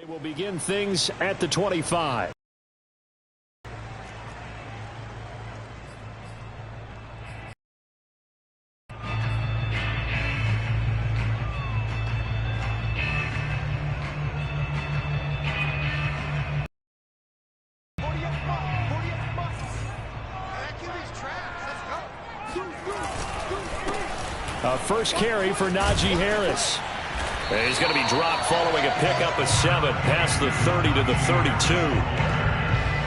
We'll begin things at the 25. First carry for Najee Harris. He's going to be dropped following a pickup of 7 past the 30 to the 32.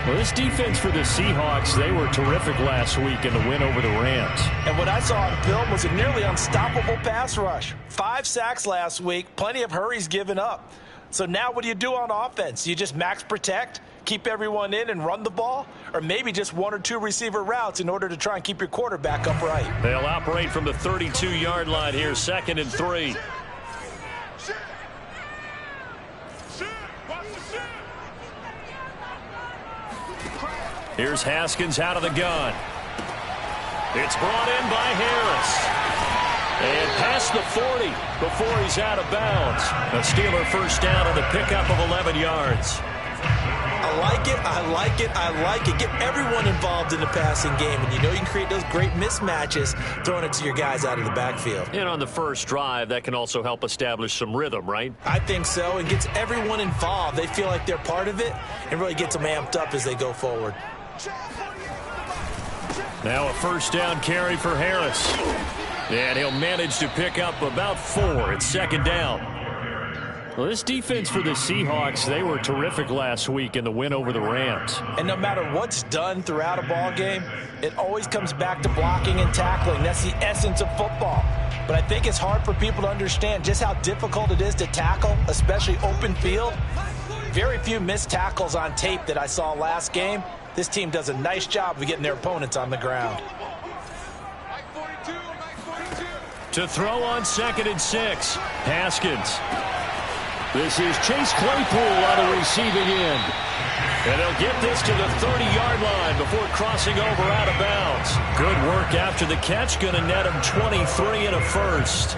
Well, this defense for the Seahawks, they were terrific last week in the win over the Rams. And what I saw on film was a nearly unstoppable pass rush. 5 sacks last week, plenty of hurries given up. So now what do you do on offense? You just max protect, keep everyone in and run the ball? Or maybe just 1 or 2 receiver routes in order to try and keep your quarterback upright? They'll operate from the 32-yard line here, 2nd and 3. Here's Haskins out of the gun. It's brought in by Harris. And past the 40 before he's out of bounds. A Steeler first down on the pickup of 11 yards. I like it, I like it, I like it. Get everyone involved in the passing game. And you know you can create those great mismatches throwing it to your guys out of the backfield. And on the first drive, that can also help establish some rhythm, right? I think so. It gets everyone involved. They feel like they're part of it and really gets them amped up as they go forward. Now a first down carry for Harris. And he'll manage to pick up about 4. It's 2nd down. Well, this defense for the Seahawks, they were terrific last week in the win over the Rams. And no matter what's done throughout a ball game, it always comes back to blocking and tackling. That's the essence of football. But I think it's hard for people to understand just how difficult it is to tackle, especially open field. Very few missed tackles on tape that I saw last game. This team does a nice job of getting their opponents on the ground. To throw on 2nd and 6, Haskins. This is Chase Claypool on the receiving end. And they'll get this to the 30-yard line before crossing over out of bounds. Good work after the catch. Going to net him 23 and a first.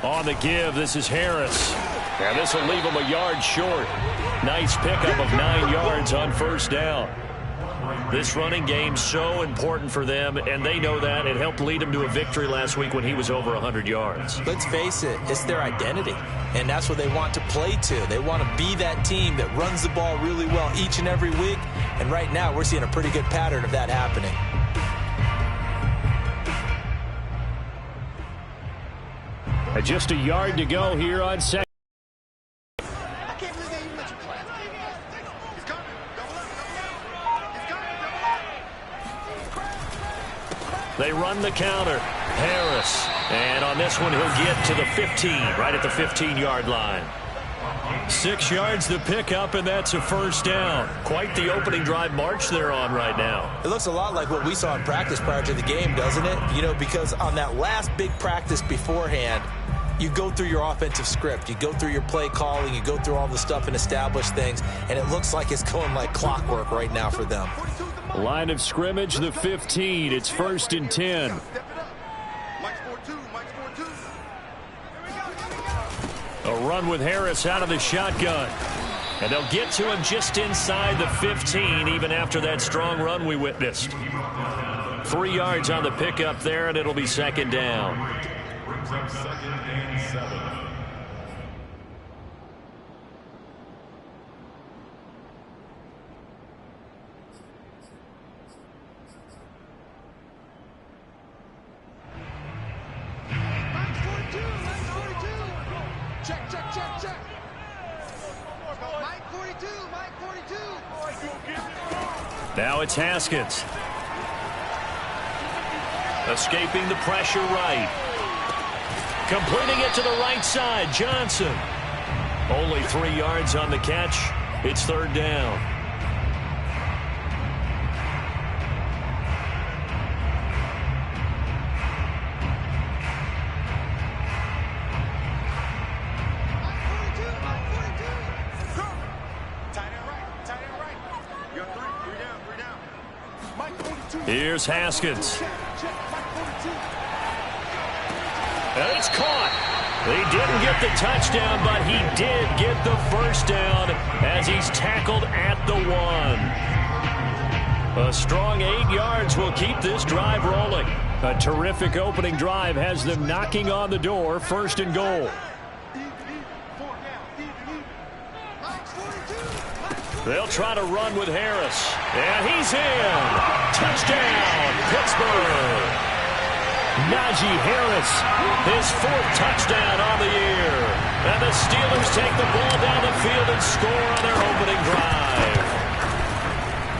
On the give, this is Harris. And this will leave him a yard short. Nice pickup of 9 yards on first down. This running game's so important for them, and they know that. It helped lead them to a victory last week when he was over 100 yards. Let's face it, it's their identity, and that's what they want to play to. They want to be that team that runs the ball really well each and every week, and right now we're seeing a pretty good pattern of that happening. Just a yard to go here on 2nd. They run the counter. Harris. And on this one, he'll get to the 15, right at the 15-yard line. 6 yards to pick up, and that's a first down. Quite the opening drive march they're on right now. It looks a lot like what we saw in practice prior to the game, doesn't it? You know, because on that last big practice beforehand, you go through your offensive script. You go through your play calling. You go through all the stuff and establish things. And it looks like it's going like clockwork right now for them. Line of scrimmage, the 15. It's 1st and 10. A run with Harris out of the shotgun. And they'll get to him just inside the 15, even after that strong run we witnessed. 3 yards on the pickup there, and it'll be 2nd down. Brings up 2nd and 7. Check. Mike 42. Now it's Haskins. Escaping the pressure right. Completing it to the right side, Johnson. Only 3 yards on the catch. It's 3rd down. Here's Haskins. And it's caught. He didn't get the touchdown, but he did get the first down as he's tackled at the 1. A strong 8 yards will keep this drive rolling. A terrific opening drive has them knocking on the door, 1st and goal. They'll try to run with Harris. And he's in. Touchdown, Pittsburgh. Najee Harris, his 4th touchdown on the year. And the Steelers take the ball down the field and score on their opening drive.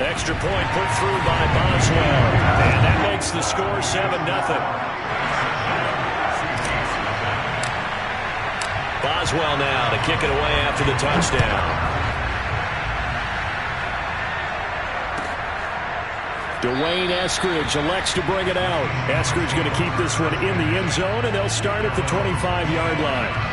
Extra point put through by Boswell. And that makes the score 7-0. Boswell now to kick it away after the touchdown. Dwayne Eskridge elects to bring it out. Eskridge going to keep this one in the end zone, and they'll start at the 25-yard line.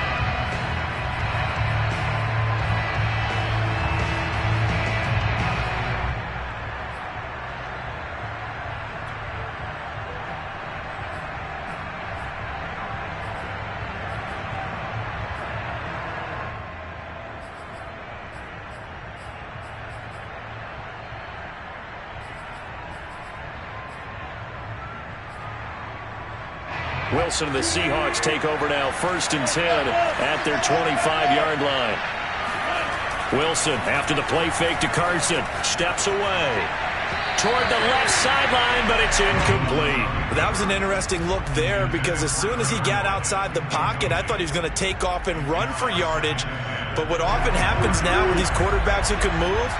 Wilson and the Seahawks take over now, 1st and 10 at their 25-yard line. Wilson, after the play fake to Carson, steps away toward the left sideline, but it's incomplete. That was an interesting look there because as soon as he got outside the pocket, I thought he was going to take off and run for yardage. But what often happens now with these quarterbacks who can move,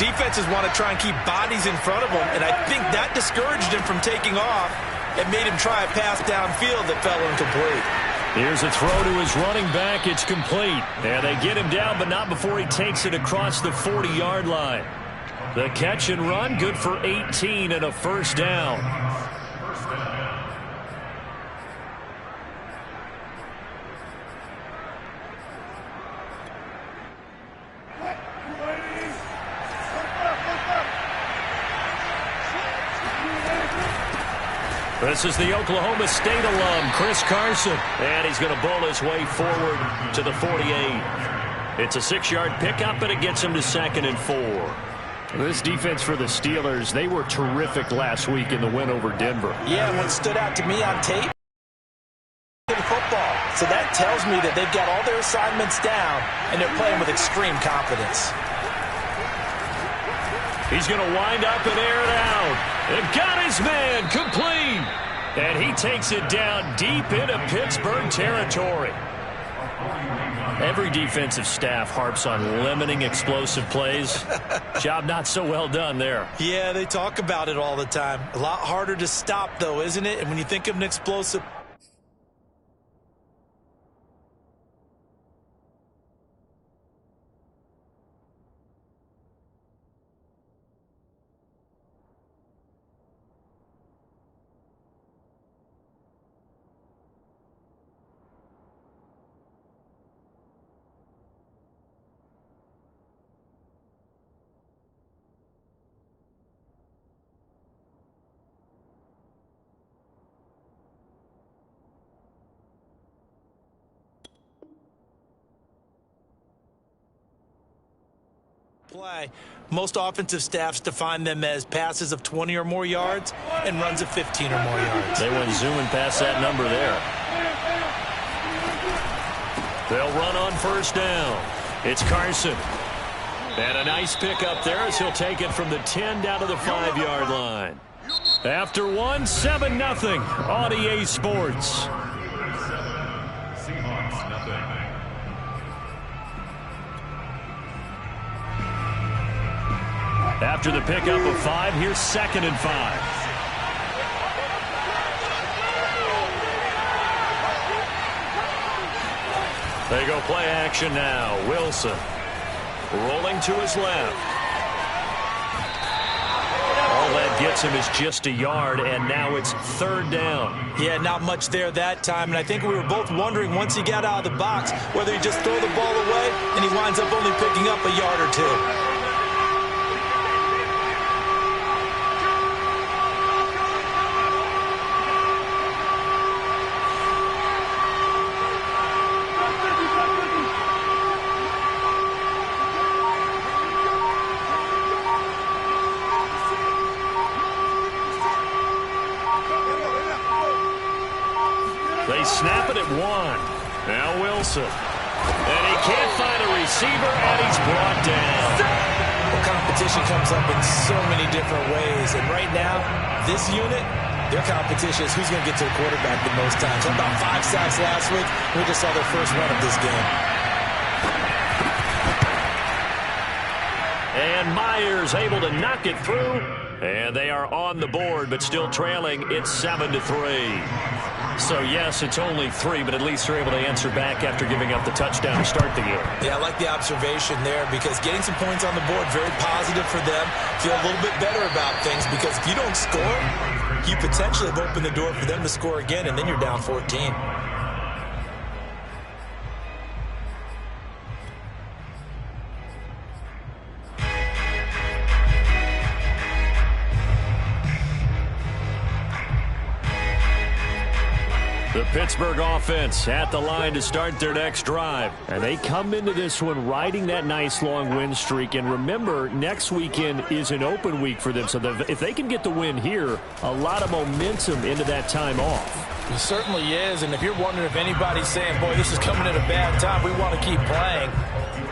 defenses want to try and keep bodies in front of them, and I think that discouraged him from taking off. It made him try a pass downfield that fell incomplete. Here's a throw to his running back. It's complete. And they get him down, but not before he takes it across the 40-yard line. The catch and run, good for 18 and a first down. This is the Oklahoma State alum, Chris Carson. And he's going to bowl his way forward to the 48. It's a 6-yard pickup, and it gets him to 2nd and 4. This defense for the Steelers, they were terrific last week in the win over Denver. Yeah, what stood out to me on tape in football. So that tells me that they've got all their assignments down, and they're playing with extreme confidence. He's going to wind up and air it out. And got his man complete. And he takes it down deep into Pittsburgh territory. Every defensive staff harps on limiting explosive plays. Job not so well done there. Yeah, they talk about it all the time. A lot harder to stop, though, isn't it? And when you think of an explosive play, most offensive staffs define them as passes of 20 or more yards and runs of 15 or more yards. They went zooming past that number there. They'll run on first down. It's Carson. And a nice pickup there as he'll take it from the 10 down to the 5-yard line. After 7-0 on EA Sports. After the pickup of 5, here's 2nd and 5. They go play action now. Wilson rolling to his left. All that gets him is just a yard, and now it's 3rd down. Yeah, not much there that time, and I think we were both wondering once he got out of the box whether he just throw the ball away and he winds up only picking up a yard or two. run. Now Wilson. And he can't find a receiver, and he's brought down. Well, competition comes up in so many different ways. And right now, this unit, their competition is who's going to get to the quarterback the most times. About 5 sacks last week. We just saw their first run of this game. And Myers able to knock it through. And they are on the board, but still trailing. It's 7-3. So, yes, it's only 3, but at least they're able to answer back after giving up the touchdown to start the game. Yeah, I like the observation there because getting some points on the board, very positive for them. Feel a little bit better about things because if you don't score, you potentially have opened the door for them to score again, and then you're down 14. The Pittsburgh offense at the line to start their next drive. And they come into this one riding that nice long win streak. And remember, next weekend is an open week for them. So if they can get the win here, a lot of momentum into that time off. It certainly is. And if you're wondering if anybody's saying, boy, this is coming at a bad time, we want to keep playing,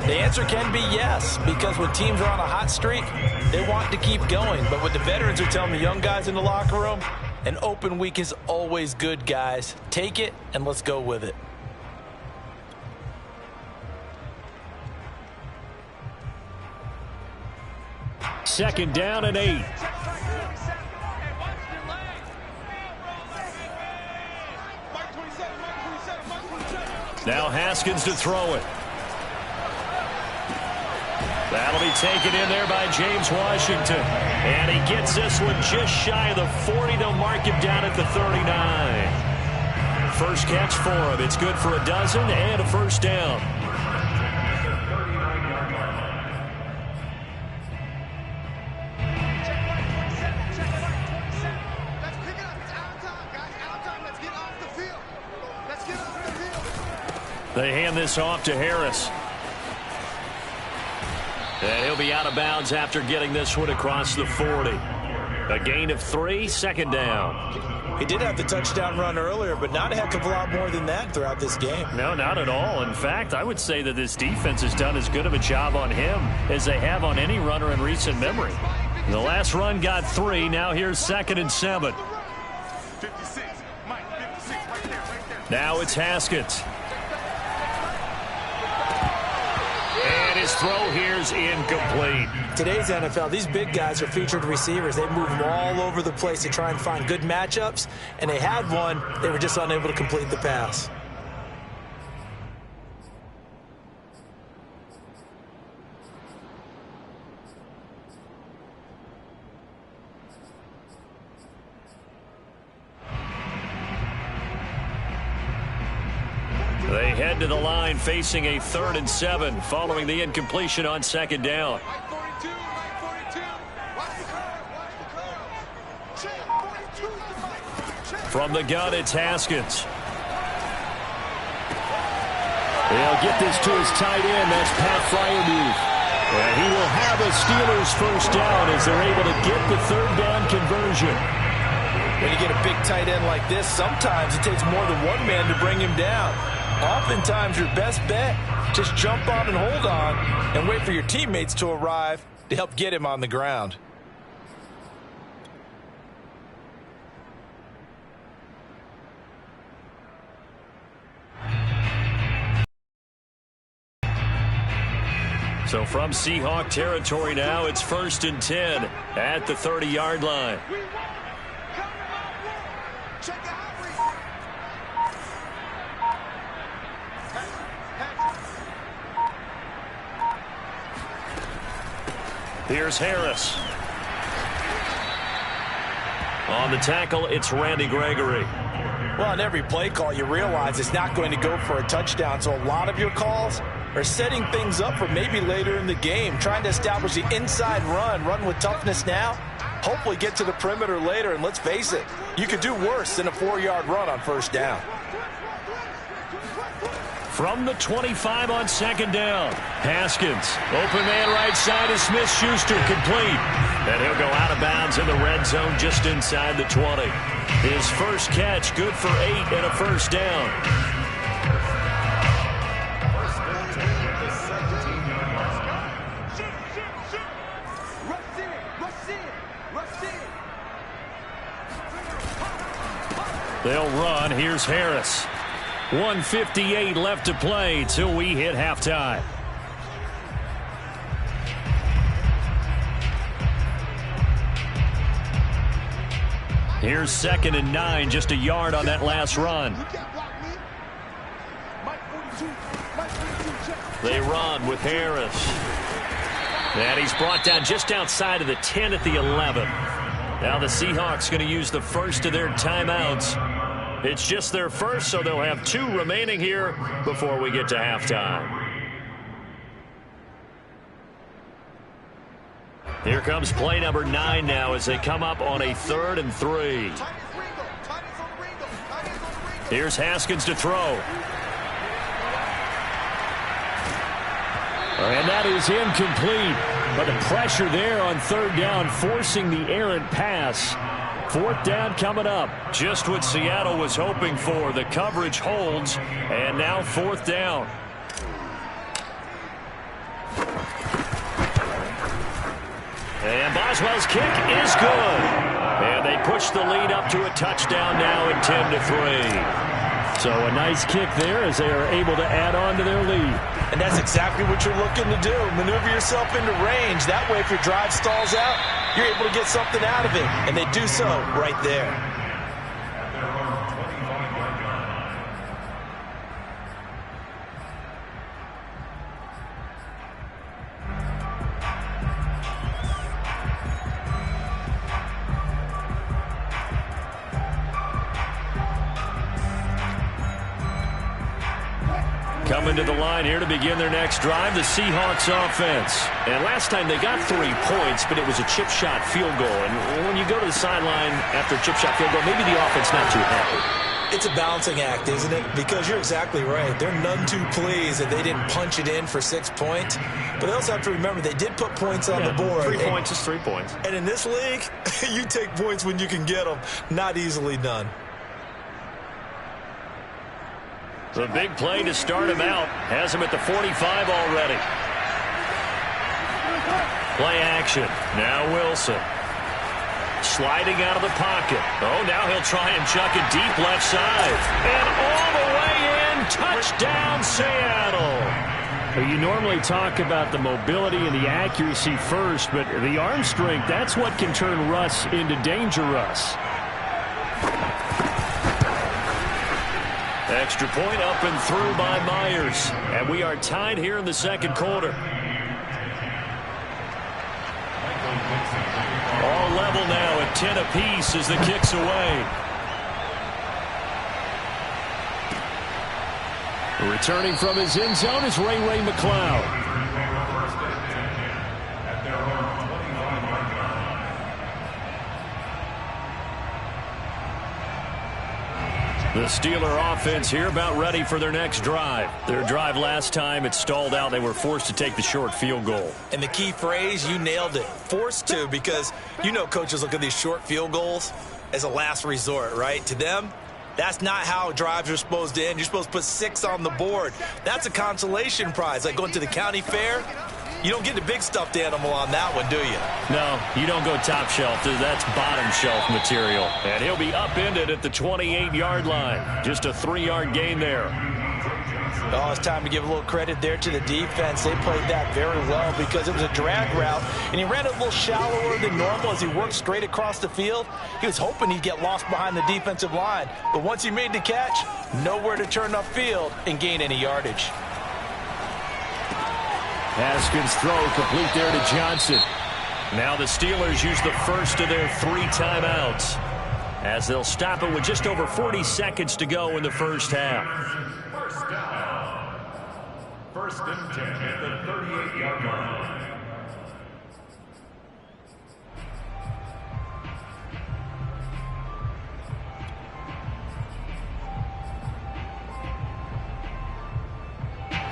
the answer can be yes. Because when teams are on a hot streak, they want to keep going. But what the veterans are telling the young guys in the locker room, an open week is always good, guys. Take it, and let's go with it. Second down and 8. Now Haskins to throw it. That'll be taken in there by James Washington. And he gets this one just shy of the 40. They'll mark him down at the 39. First catch for him. It's good for a dozen and a first down. Let's pick it up. It's out of time, guys. Out of time. Let's get off the field. Let's get off the field. They hand this off to Harris. And he'll be out of bounds after getting this one across the 40. A gain of 3, second down. He did have the touchdown run earlier, but not a heck of a lot more than that throughout this game. No, not at all. In fact, I would say that this defense has done as good of a job on him as they have on any runner in recent memory. The last run got 3. Now here's 2nd and 7. 56. Mike, 56. Right there. Now it's Haskins. And his throw here's incomplete. Today's NFL, these big guys are featured receivers. They move them all over the place to try and find good matchups, and they had one. They were just unable to complete the pass. They head to the line facing a 3rd and 7 following the incompletion on 2nd down. Mike 42. Mike 42. Watch the curve. Watch the curve. Check. 42 to Mike. Check. From the gun, it's Haskins. He'll get this to his tight end. That's Pat Fryermuth. And he will have a Steelers first down as they're able to get the 3rd down conversion. When you get a big tight end like this, sometimes it takes more than one man to bring him down. Oftentimes, your best bet, just jump on and hold on and wait for your teammates to arrive to help get him on the ground. So from Seahawk territory now, it's 1st and 10 at the 30-yard line. Check the outreach. Here's Harris. On the tackle, it's Randy Gregory. Well, on every play call, you realize it's not going to go for a touchdown, so a lot of your calls are setting things up for maybe later in the game, trying to establish the inside run with toughness now, hopefully get to the perimeter later, and let's face it, you could do worse than a 4-yard run on 1st down. From the 25 on 2nd down, Haskins. Open man right side is Smith-Schuster, complete. And he'll go out of bounds in the red zone just inside the 20. His first catch, good for 8 and a first down. run. Here's Harris. 1:58 left to play till we hit halftime. Here's 2nd and 9, just a yard on that last run. They run with Harris. And he's brought down just outside of the 10 at the 11. Now the Seahawks going to use the first of their timeouts. It's just their first, so they'll have 2 remaining here before we get to halftime. Here comes play number 9 now as they come up on a 3rd and 3. Here's Haskins to throw. And that is incomplete. But the pressure there on 3rd down, forcing the errant pass. 4th down coming up. Just what Seattle was hoping for. The coverage holds. And now 4th down. And Boswell's kick is good. And they push the lead up to a touchdown now at 10-3. So a nice kick there as they are able to add on to their lead. And that's exactly what you're looking to do. Maneuver yourself into range. That way, if your drive stalls out, you're able to get something out of it. And they do so right there. Coming to the line here to begin their next drive, the Seahawks offense. And last time they got 3 points, but it was a chip shot field goal. And when you go to the sideline after a chip shot field goal, maybe the offense not too happy. It's a balancing act, isn't it? Because you're exactly right. They're none too pleased that they didn't punch it in for 6 points. But they also have to remember they did put points on the board. 3 points is 3 points. And in this league, you take points when you can get them. Not easily done. The big play to start him out. Has him at the 45 already. Play action. Now Wilson. Sliding out of the pocket. Oh, now he'll try and chuck it deep left side. And all the way in. Touchdown, Seattle. You normally talk about the mobility and the accuracy first, but the arm strength, that's what can turn Russ into Danger Russ. Extra point up and through by Myers. And we are tied here in the 2nd quarter. All level now at 10 apiece as the kick's away. Returning from his end zone is Ray McCloud. The Steeler offense here about ready for their next drive. Their drive last time, it stalled out. They were forced to take the short field goal. And the key phrase, you nailed it. Forced to, because you know coaches look at these short field goals as a last resort, right? To them, that's not how drives are supposed to end. You're supposed to put 6 on the board. That's a consolation prize. Like going to the county fair, you don't get the big stuffed animal on that one, do you? No, you don't go top shelf. That's bottom shelf material. And he'll be upended at the 28-yard line. Just a 3-yard gain there. Oh, it's time to give a little credit there to the defense. They played that very well because it was a drag route, and he ran it a little shallower than normal as he worked straight across the field. He was hoping he'd get lost behind the defensive line, but once he made the catch, nowhere to turn upfield and gain any yardage. Haskins throw complete there to Johnson. Now the Steelers use the first of their 3 timeouts as they'll stop it with just over 40 seconds to go in the first half. First down. 1st and 10 at the 38-yard line.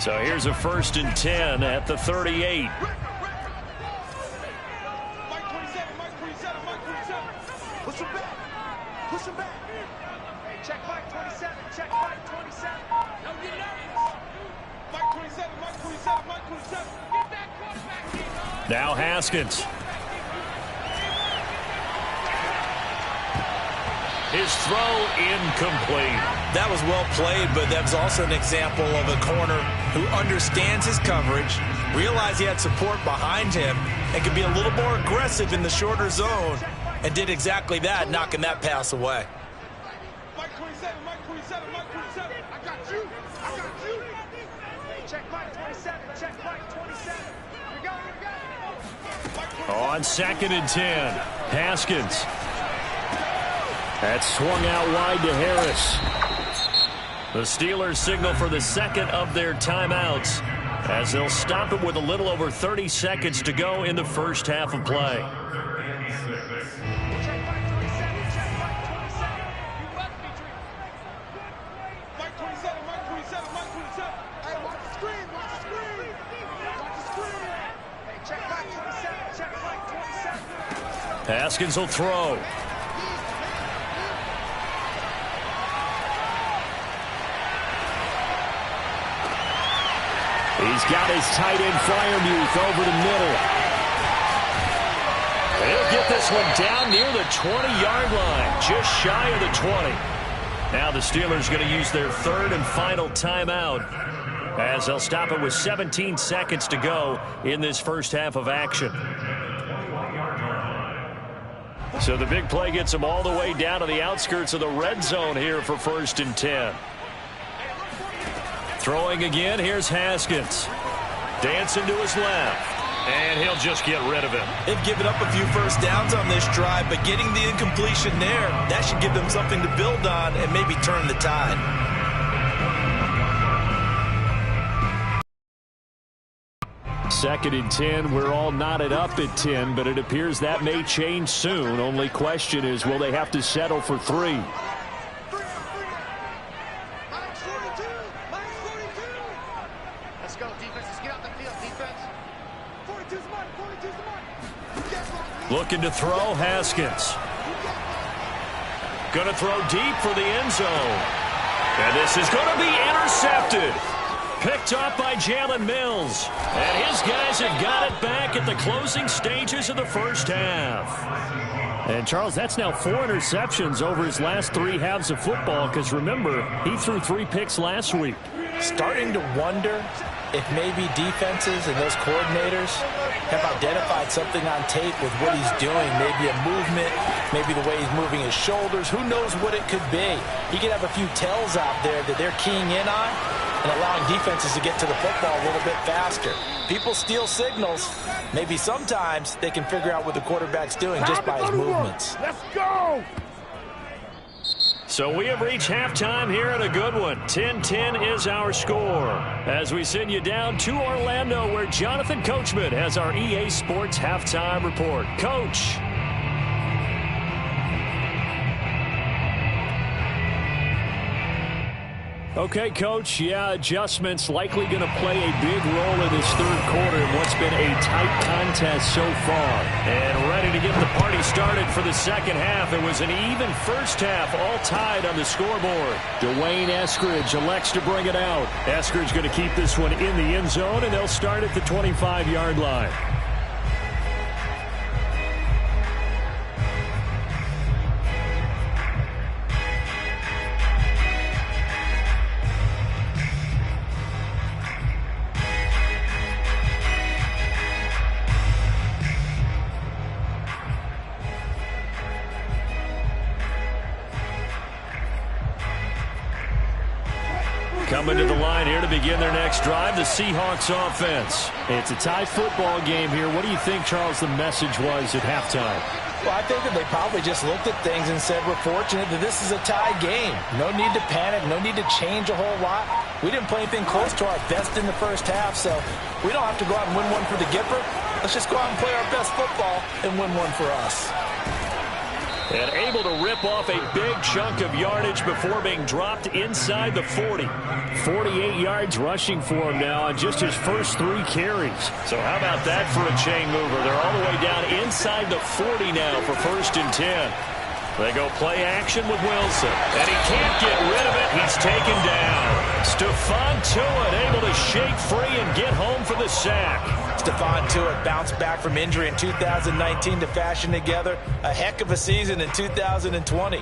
So here's a 1st and 10 at the 38. Mike 27, Mike 27, Mike 27. Push him back. Push him back. Check Mike 27, check Mike 27. No, get nervous. Mike 27, Mike 27, Mike 27. Get that quarterback. Now Haskins. His throw incomplete. That was well played, but that was also an example of a corner who understands his coverage, realized he had support behind him, and could be a little more aggressive in the shorter zone, and did exactly that, knocking that pass away. Mike 27, Mike 27, Mike 27. I got you. I got you. Check Mike 27, check Mike 27. Here we go, here we go. On 2nd and 10, Haskins. That swung out wide to Harris. The Steelers signal for the second of their timeouts as they'll stop it with a little over 30 seconds to go in the first half of play. Check Mike 27, check Mike 27. You must be dreaming. Mike 27, Mike 27, Mike 27. Hey, watch the screen, watch the screen. Watch the screen. Hey, check Mike 27, check Mike 27. Haskins will throw. He's got his tight end Fryermuth over the middle. He'll get this one down near the 20-yard line, just shy of the 20. Now the Steelers going to use their third and final timeout as they'll stop it with 17 seconds to go in this first half of action. So the big play gets them all the way down to the outskirts of the red zone here for 1st and 10. Throwing again, here's Haskins. Dancing to his left. And he'll just get rid of him. They've given up a few first downs on this drive, but getting the incompletion there, that should give them something to build on and maybe turn the tide. Second and 10, we're all knotted up at 10, but it appears that may change soon. Only question is, will they have to settle for 3? Looking to throw, Haskins. Going to throw deep for the end zone. And this is going to be intercepted. Picked off by Jalen Mills. And his guys have got it back at the closing stages of the first half. And, Charles, that's now 4 interceptions over his last 3 halves of football because, remember, he threw 3 picks last week. Starting to wonder if maybe defenses and those coordinators have identified something on tape with what he's doing. Maybe a movement, maybe the way he's moving his shoulders. Who knows what it could be? He could have a few tells out there that they're keying in on and allowing defenses to get to the football a little bit faster. People steal signals. Maybe sometimes they can figure out what the quarterback's doing just by his movements. Let's go! So we have reached halftime here at a good one. 10-10 is our score. As we send you down to Orlando, where Jonathan Coachman has our EA Sports halftime report. Coach. Okay, Coach. Yeah, adjustments likely going to play a big role in this third quarter in what's been a tight contest so far. And ready to get the party started for the second half. It was an even first half, all tied on the scoreboard. Dwayne Eskridge elects to bring it out. Eskridge going to keep this one in the end zone, and they'll start at the 25-yard line. Coming to the line here to begin their next drive, the Seahawks offense. It's a tie football game here. What do you think, Charles, the message was at halftime? Well, I think that they probably just looked at things and said, we're fortunate that this is a tie game. No need to panic, no need to change a whole lot. We didn't play anything close to our best in the first half, so we don't have to go out and win one for the Gipper. Let's just go out and play our best football and win one for us. And able to rip off a big chunk of yardage before being dropped inside the 40. 48 yards rushing for him now on just his first 3 carries. So how about that for a chain mover? They're all the way down inside the 40 now for 1st and 10. They go play action with Wilson. And he can't get rid of it. He's taken down. Stephon Tuitt able to shake free and get home for the sack. Stephon Tuitt bounced back from injury in 2019 to fashion together a heck of a season in 2020.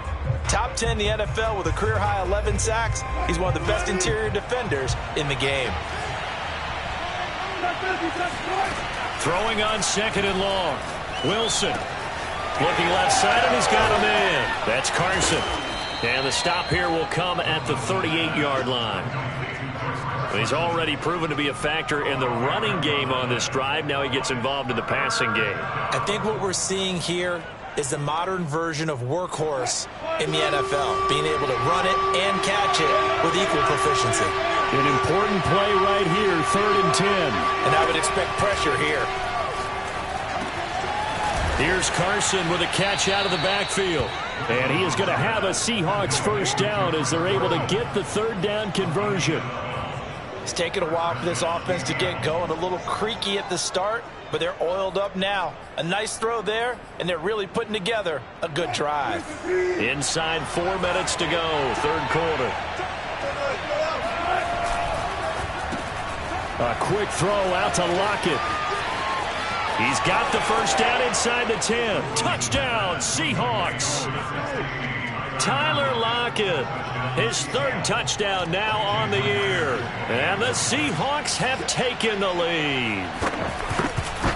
Top 10 in the NFL with a career-high 11 sacks. He's one of the best interior defenders in the game. Throwing on 2nd and long. Wilson looking left side, and he's got him in. That's Carson. And the stop here will come at the 38-yard line. He's already proven to be a factor in the running game on this drive. Now he gets involved in the passing game. I think what we're seeing here is the modern version of workhorse in the NFL, being able to run it and catch it with equal proficiency. An important play right here, 3rd and 10. And I would expect pressure here. Here's Carson with a catch out of the backfield. And he is going to have a Seahawks first down as they're able to get the 3rd down conversion. It's taken a while for this offense to get going. A little creaky at the start, but they're oiled up now. A nice throw there, and they're really putting together a good drive. Inside 4 minutes to go, 3rd quarter. A quick throw out to Lockett. He's got the first down inside the 10. Touchdown, Seahawks. Tyler Lockett, his 3rd touchdown now on the year. And the Seahawks have taken the lead.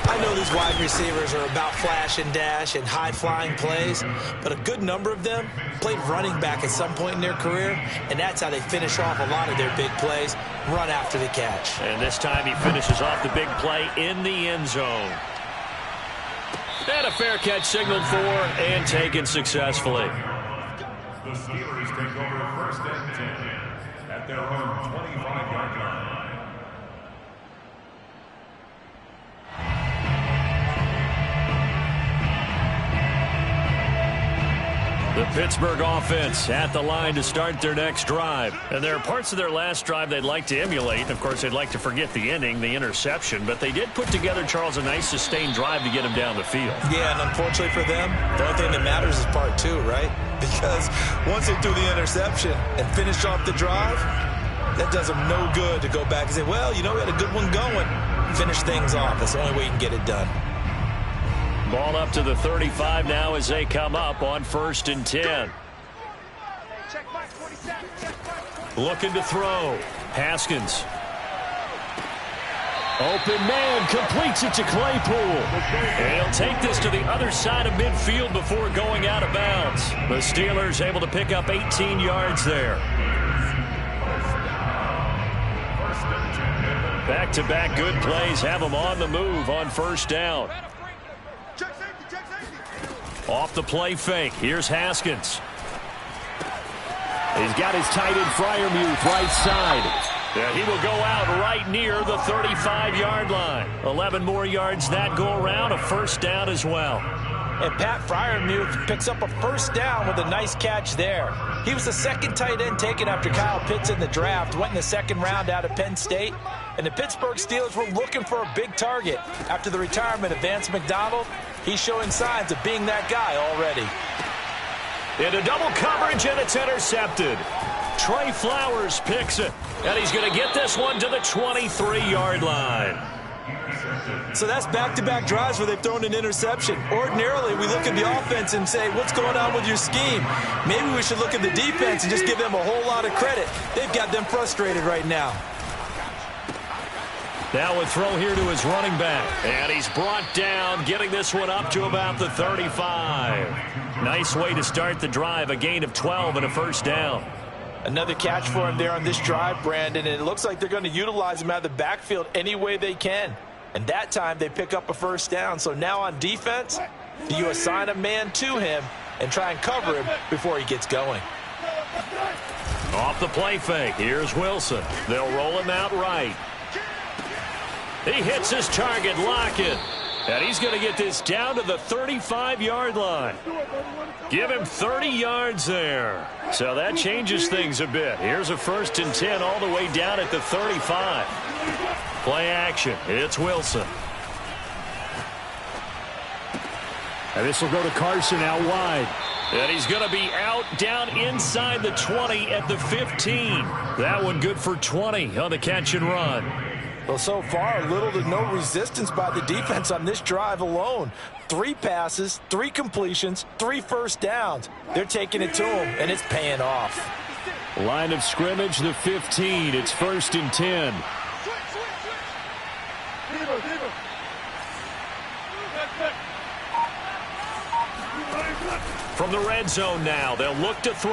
I know these wide receivers are about flash and dash and high-flying plays, but a good number of them played running back at some point in their career, and that's how they finish off a lot of their big plays, run after the catch. And this time he finishes off the big play in the end zone. And a fair catch signaled for and taken successfully. The Steelers take over 1st and 10 at their own 25-yard line. The Pittsburgh offense at the line to start their next drive. And there are parts of their last drive they'd like to emulate. Of course, they'd like to forget the ending, the interception. But they did put together, Charles, a nice sustained drive to get him down the field. Yeah, and unfortunately for them, the only thing that matters is part 2, right? Because once they do the interception and finish off the drive, that does them no good to go back and say, well, you know, we had a good one going. Finish things off. That's the only way you can get it done. Ball up to the 35 now as they come up on 1st and 10. Looking to throw. Haskins. Open man, completes it to Claypool. And he'll take this to the other side of midfield before going out of bounds. The Steelers able to pick up 18 yards there. Back-to-back good plays have them on the move on 1st down. Off the play fake. Here's Haskins. He's got his tight end Freiermuth right side. And he will go out right near the 35-yard line. 11 more yards that go around. A 1st down as well. And Pat Freiermuth picks up a 1st down with a nice catch there. He was the 2nd tight end taken after Kyle Pitts in the draft. Went in the 2nd round out of Penn State. And the Pittsburgh Steelers were looking for a big target. After the retirement of Vance McDonald, he's showing signs of being that guy already. Into double coverage, and it's intercepted. Trey Flowers picks it. And he's going to get this one to the 23-yard line. So that's back-to-back drives where they've thrown an interception. Ordinarily, we look at the offense and say, what's going on with your scheme? Maybe we should look at the defense and just give them a whole lot of credit. They've got them frustrated right now. Now a throw here to his running back. And he's brought down, getting this one up to about the 35. Nice way to start the drive. A gain of 12 and a 1st down. Another catch for him there on this drive, Brandon. And it looks like they're going to utilize him out of the backfield any way they can. And that time they pick up a 1st down. So now on defense, do you assign a man to him and try and cover him before he gets going? Off the play fake. Here's Wilson. They'll roll him out right. He hits his target, Lockett. And he's going to get this down to the 35-yard line. Give him 30 yards there. So that changes things a bit. Here's a 1st and 10 all the way down at the 35. Play action. It's Wilson. And this will go to Carson out wide. And he's going to be out down inside the 20 at the 15. That one good for 20 on the catch and run. Well, so far, little to no resistance by the defense on this drive alone. 3 passes, 3 completions, 3 first downs. They're taking it to them, and it's paying off. Line of scrimmage, the 15. It's 1st and 10. From the red zone now, they'll look to throw.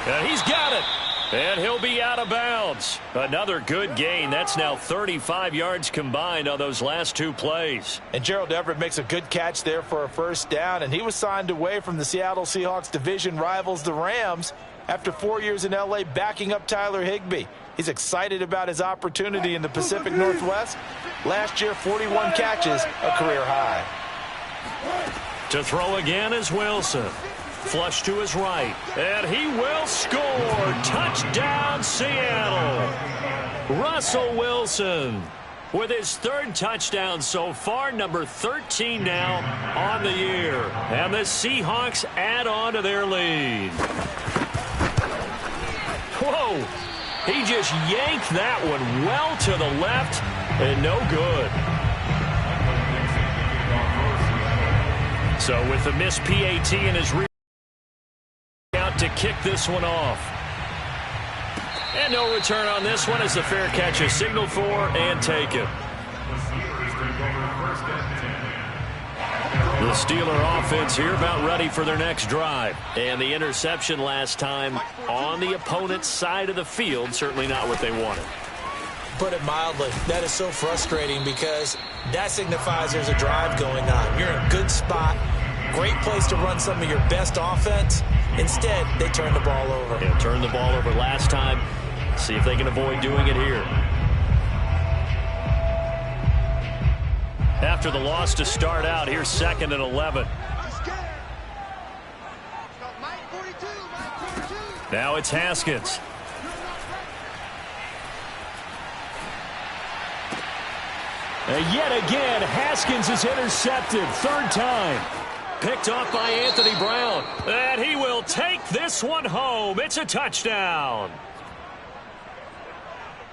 And he's got it. And he'll be out of bounds. Another good gain. That's now 35 yards combined on those last 2 plays. And Gerald Everett makes a good catch there for a first down, and he was signed away from the Seattle Seahawks division rivals, the Rams, after 4 years in L.A. backing up Tyler Higbee. He's excited about his opportunity in the Pacific Northwest. Last year, 41 catches, a career high. To throw again is Wilson. Flush to his right, and he will score. Touchdown, Seattle. Russell Wilson with his 3rd touchdown so far, number 13 now on the year. And the Seahawks add on to their lead. Whoa, he just yanked that one well to the left, and no good. So with the missed PAT in his rear, out to kick this one off. And no return on this one as the fair catch is signaled for and taken. The Steeler offense here about ready for their next drive. And the interception last time on the opponent's side of the field, certainly not what they wanted. Put it mildly, that is so frustrating because that signifies there's a drive going on. You're in a good spot, great place to run some of your best offense. Instead, they turn the ball over. Yeah, turned the ball over last time. See if they can avoid doing it here. After the loss to start out, here's 2nd and 11. Now it's Haskins. And yet again, Haskins is intercepted. 3rd time. Picked off by Anthony Brown. And he will take this one home. It's a touchdown.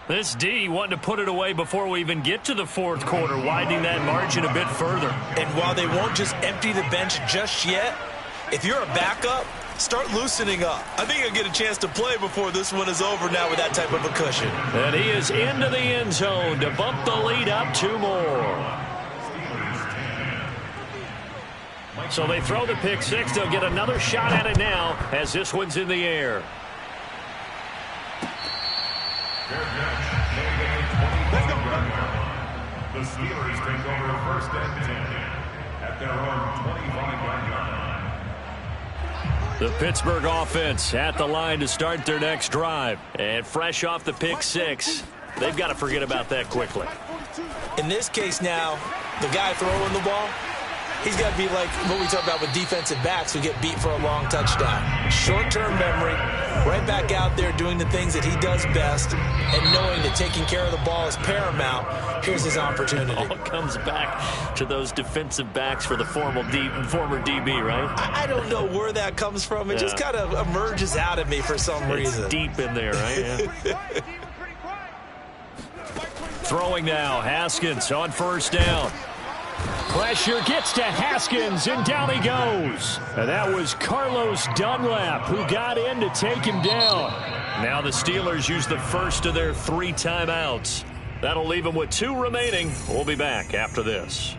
This D wanting to put it away before we even get to the 4th quarter, widening that margin a bit further. And while they won't just empty the bench just yet, if you're a backup, start loosening up. I think you'll get a chance to play before this one is over now with that type of a cushion. And he is into the end zone to bump the lead up 2 more. So they throw the pick 6. They'll get another shot at it now as this one's in the air. The Steelers take over 1st and 10 at their own 25-yard line. The Pittsburgh offense at the line to start their next drive. And fresh off the pick 6, they've got to forget about that quickly. In this case now, the guy throwing the ball, he's got to be like what we talk about with defensive backs who get beat for a long touchdown. Short-term memory, right back out there doing the things that he does best, and knowing that taking care of the ball is paramount. Here's his opportunity. It all comes back to those defensive backs for the former DB, right? I don't know where that comes from. It just kind of emerges out of me for some reason. Deep in there, right? Yeah. Throwing now, Haskins on 1st down. Pressure gets to Haskins, and down he goes. And that was Carlos Dunlap who got in to take him down. Now the Steelers use the first of their 3 timeouts. That'll leave them with 2 remaining. We'll be back after this.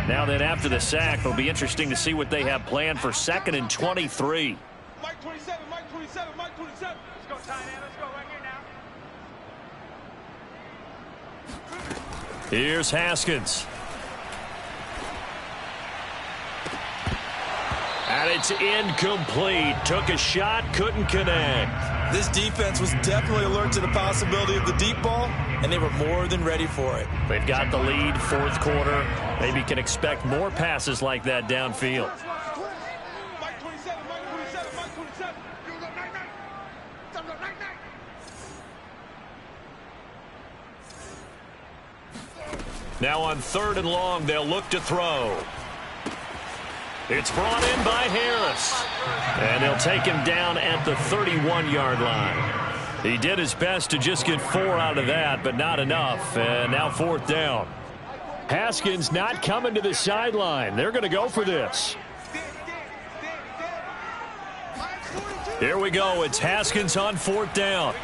Now then, after the sack, it'll be interesting to see what they have planned for 2nd and 23. Mike 27, Mike 27, Mike 27. Let's go, tight end. Let's go right here now. Here's Haskins. And it's incomplete. Took a shot, couldn't connect. This defense was definitely alert to the possibility of the deep ball, and they were more than ready for it. They've got the lead, 4th quarter. Maybe can expect more passes like that downfield. Mike 27, Mike 27, Mike 27. You go night, night. Go night, night. Now on 3rd and long, they'll look to throw. It's brought in by Harris. And they'll take him down at the 31-yard line. He did his best to just get 4 out of that, but not enough. And now 4th down. Haskins not coming to the sideline. They're going to go for this. Here we go. It's Haskins on 4th down.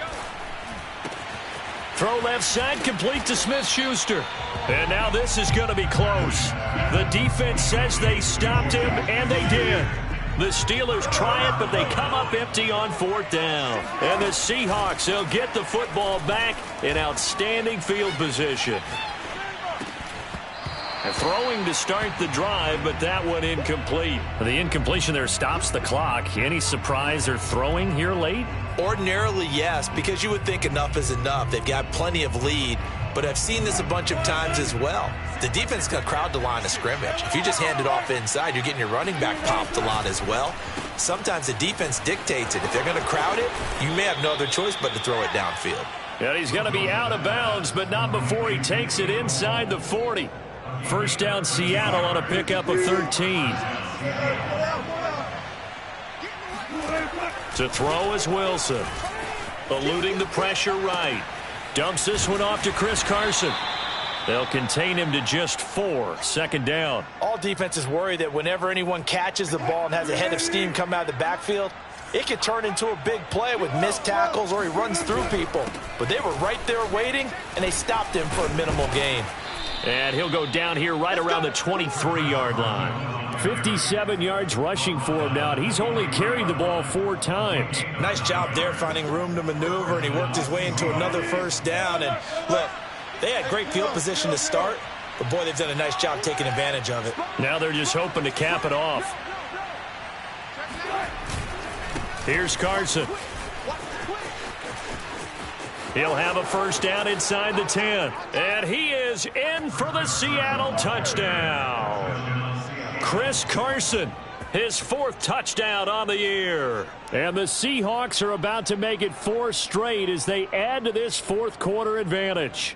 Throw left side, complete to Smith-Schuster. And now this is going to be close. The defense says they stopped him, and they did. The Steelers try it, but they come up empty on 4th down. And the Seahawks, they'll get the football back in outstanding field position. And throwing to start the drive, but that one incomplete. The incompletion there stops the clock. Any surprise they're throwing here late? Ordinarily, yes, because you would think enough is enough. They've got plenty of lead, but I've seen this a bunch of times as well. The defense is going to crowd the line of scrimmage. If you just hand it off inside, you're getting your running back popped a lot as well. Sometimes the defense dictates it. If they're going to crowd it, you may have no other choice but to throw it downfield. And he's going to be out of bounds, but not before he takes it inside the 40. First down, Seattle on a pickup of 13. To throw is Wilson. Eluding the pressure right. Dumps this one off to Chris Carson. They'll contain him to just 4. Second down. All defenses worry that whenever anyone catches the ball and has a head of steam come out of the backfield, it could turn into a big play with missed tackles or he runs through people. But they were right there waiting, and they stopped him for a minimal gain. And he'll go down here right around the 23-yard line. 57 yards rushing for him now, and he's only carried the ball 4 times. Nice job there finding room to maneuver, and he worked his way into another first down. And look, they had great field position to start, but boy, they've done a nice job taking advantage of it. Now they're just hoping to cap it off. Here's Carson. He'll have a first down inside the 10. And he is in for the Seattle touchdown. Chris Carson, his 4th touchdown on the year. And the Seahawks are about to make it 4 straight as they add to this 4th quarter advantage.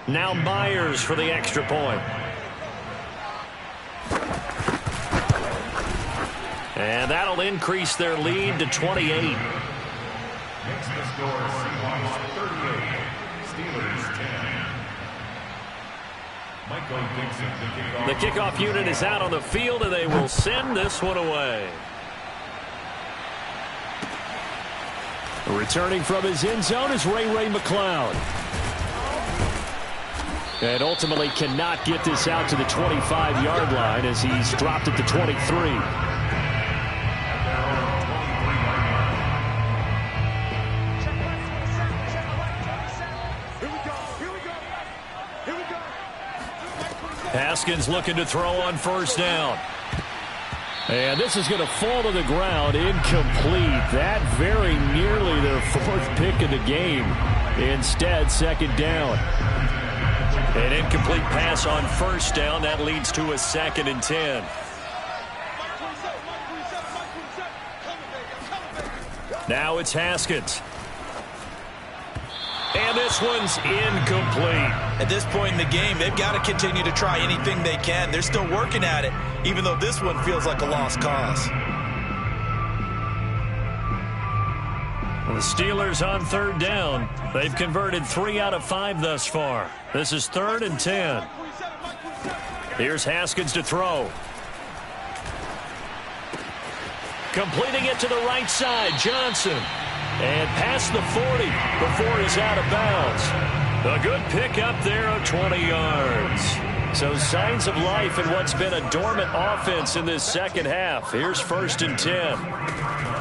Now Myers for the extra point. And that'll increase their lead to 28. Makes the score Seahawks 38, Steelers 10. Michael Dixon, The kickoff unit is out on the field, and they will send this one away. Returning from his end zone is Ray McCloud. And ultimately cannot get this out to the 25-yard line as he's dropped at the 23. Haskins looking to throw on first down. And this is going to fall to the ground, incomplete. That very nearly their 4th pick of the game. Instead, second down. An incomplete pass on first down. That leads to a 2nd and 10. Now it's Haskins. And this one's incomplete. At this point in the game, they've got to continue to try anything they can. They're still working at it, even though this one feels like a lost cause. The Steelers on 3rd down. They've converted 3 out of 5 thus far. This is 3rd and 10. Here's Haskins to throw. Completing it to the right side, Johnson. And past the 40 before he's out of bounds. A good pick up there of 20 yards. So signs of life in what's been a dormant offense in this second half. Here's 1st and 10.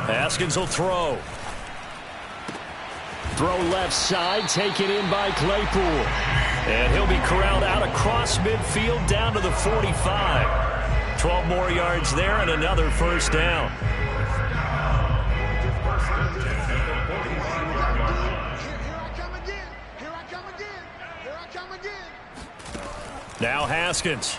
Haskins will throw. Throw left side, taken in by Claypool. And he'll be corralled out across midfield down to the 45. 12 more yards there and another first down. Now Haskins.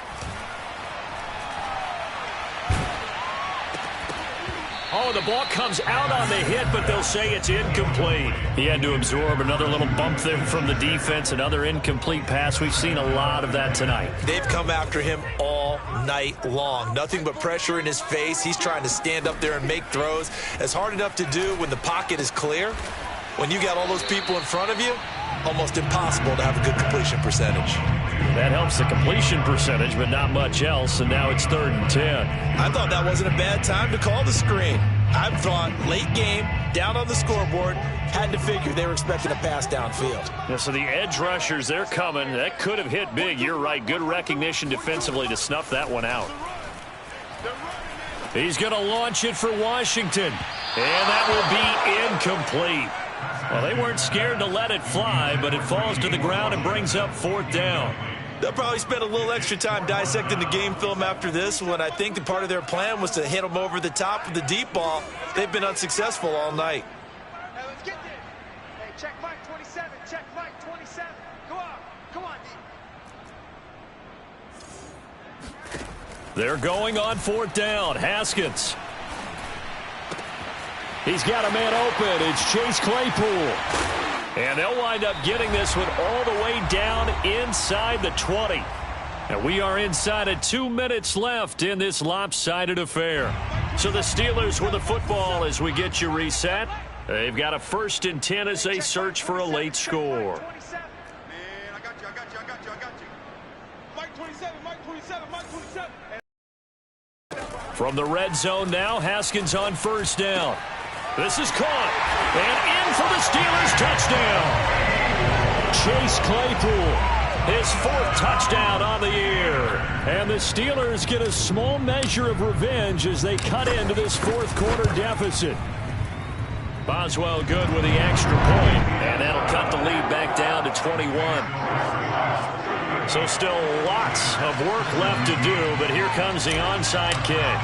Oh, the ball comes out on the hit, but they'll say it's incomplete. He had to absorb another little bump there from the defense, another incomplete pass. We've seen a lot of that tonight. They've come after him all night long. Nothing but pressure in his face. He's trying to stand up there and make throws. It's hard enough to do when the pocket is clear. When you got all those people in front of you, almost impossible to have a good completion percentage. That helps the completion percentage, but not much else, and now it's 3rd and 10. I thought that wasn't a bad time to call the screen. I thought late game, down on the scoreboard, had to figure they were expecting a pass downfield. Yeah, so the edge rushers, they're coming. That could have hit big. You're right. Good recognition defensively to snuff that one out. He's going to launch it for Washington, and that will be incomplete. Well, they weren't scared to let it fly, but it falls to the ground and brings up 4th down. They'll probably spend a little extra time dissecting the game film after this one. I think the part of their plan was to hit them over the top of the deep ball. They've been unsuccessful all night. Hey, let's get there. Hey, check Mike 27. Check Mike 27. Go on. Come on, D. They're going on 4th down. Haskins. He's got a man open. It's Chase Claypool. And they'll wind up getting this one all the way down inside the 20. And we are inside of 2 minutes left in this lopsided affair. So the Steelers with the football as we get you reset. They've got a 1st and 10 as they search for a late score. Man, I got you. Mike 27, Mike 27, Mike 27. From the red zone now, Haskins on 1st down. This is caught, and in for the Steelers touchdown. Chase Claypool, his 4th touchdown on the year. And the Steelers get a small measure of revenge as they cut into this 4th quarter deficit. Boswell good with the extra point, and that'll cut the lead back down to 21. So still lots of work left to do, but here comes the onside kick.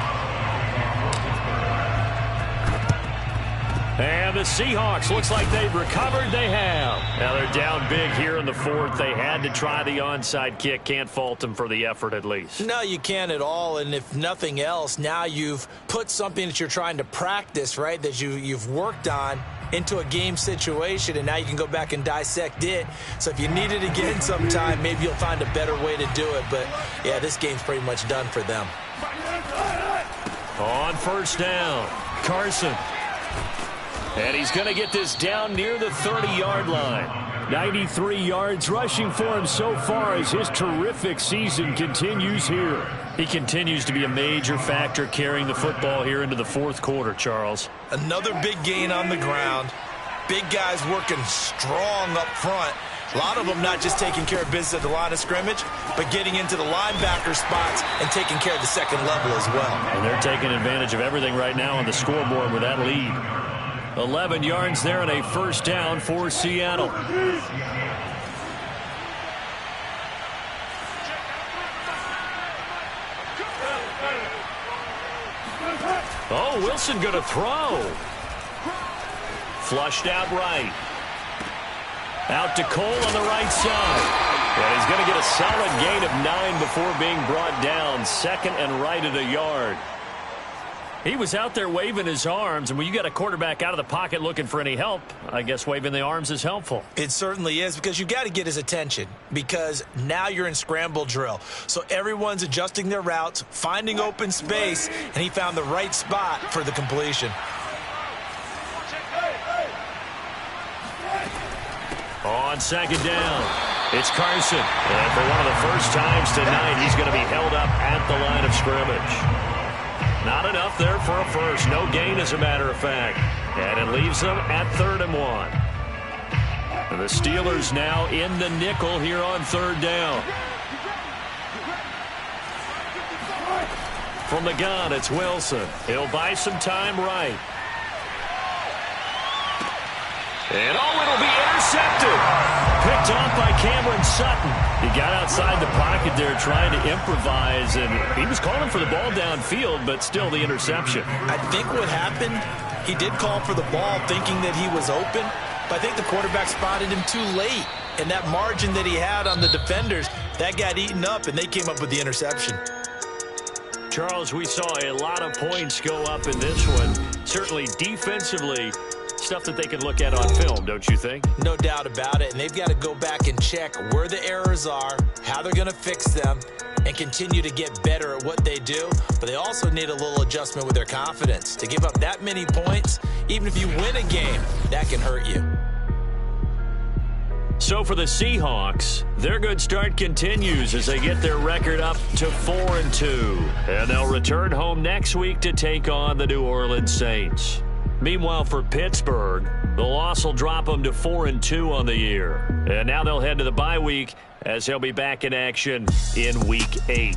And the Seahawks, looks like they've recovered. They have. Now they're down big here in the 4th. They had to try the onside kick. Can't fault them for the effort at least. No, you can't at all. And if nothing else, now you've put something that you're trying to practice, right, that you've worked on into a game situation, and now you can go back and dissect it. So if you need it again sometime, maybe you'll find a better way to do it. But, yeah, this game's pretty much done for them. On 1st down, Carson. And he's going to get this down near the 30-yard line. 93 yards rushing for him so far as his terrific season continues here. He continues to be a major factor carrying the football here into the 4th quarter, Charles. Another big gain on the ground. Big guys working strong up front. A lot of them not just taking care of business at the line of scrimmage, but getting into the linebacker spots and taking care of the second level as well. And they're taking advantage of everything right now on the scoreboard with that lead. 11 yards there and a 1st down for Seattle. Oh, Wilson going to throw. Flushed out right. Out to Cole on the right side. And he's going to get a solid gain of 9 before being brought down. 2nd and right at a yard. He was out there waving his arms, and when you got a quarterback out of the pocket looking for any help, I guess waving the arms is helpful. It certainly is, because you've got to get his attention, because now you're in scramble drill. So everyone's adjusting their routes, finding open space, and he found the right spot for the completion. On 2nd down, it's Carson. And for one of the first times tonight, he's going to be held up at the line of scrimmage. Not enough there for a first. No gain, as a matter of fact. And it leaves them at 3rd and 1. And the Steelers now in the nickel here on 3rd down. From the gun, it's Wilson. He'll buy some time right. And it'll be intercepted. Picked off by Cameron Sutton. He got outside the pocket there trying to improvise, and he was calling for the ball downfield, but still the interception. I think what happened, he did call for the ball thinking that he was open, but I think the quarterback spotted him too late. And that margin that he had on the defenders, that got eaten up, and they came up with the interception. Charles, we saw a lot of points go up in this one. Certainly defensively, stuff that they can look at on film, don't you think? No doubt about it, and they've got to go back and check where the errors are, how they're going to fix them, and continue to get better at what they do. But they also need a little adjustment with their confidence. To give up that many points, even if you win a game, that can hurt you. So for the Seahawks, their good start continues as they get their record up to 4-2. And they'll return home next week to take on the New Orleans Saints. Meanwhile, for Pittsburgh, the loss will drop them to 4-2 on the year. And now they'll head to the bye week as they'll be back in action in Week 8.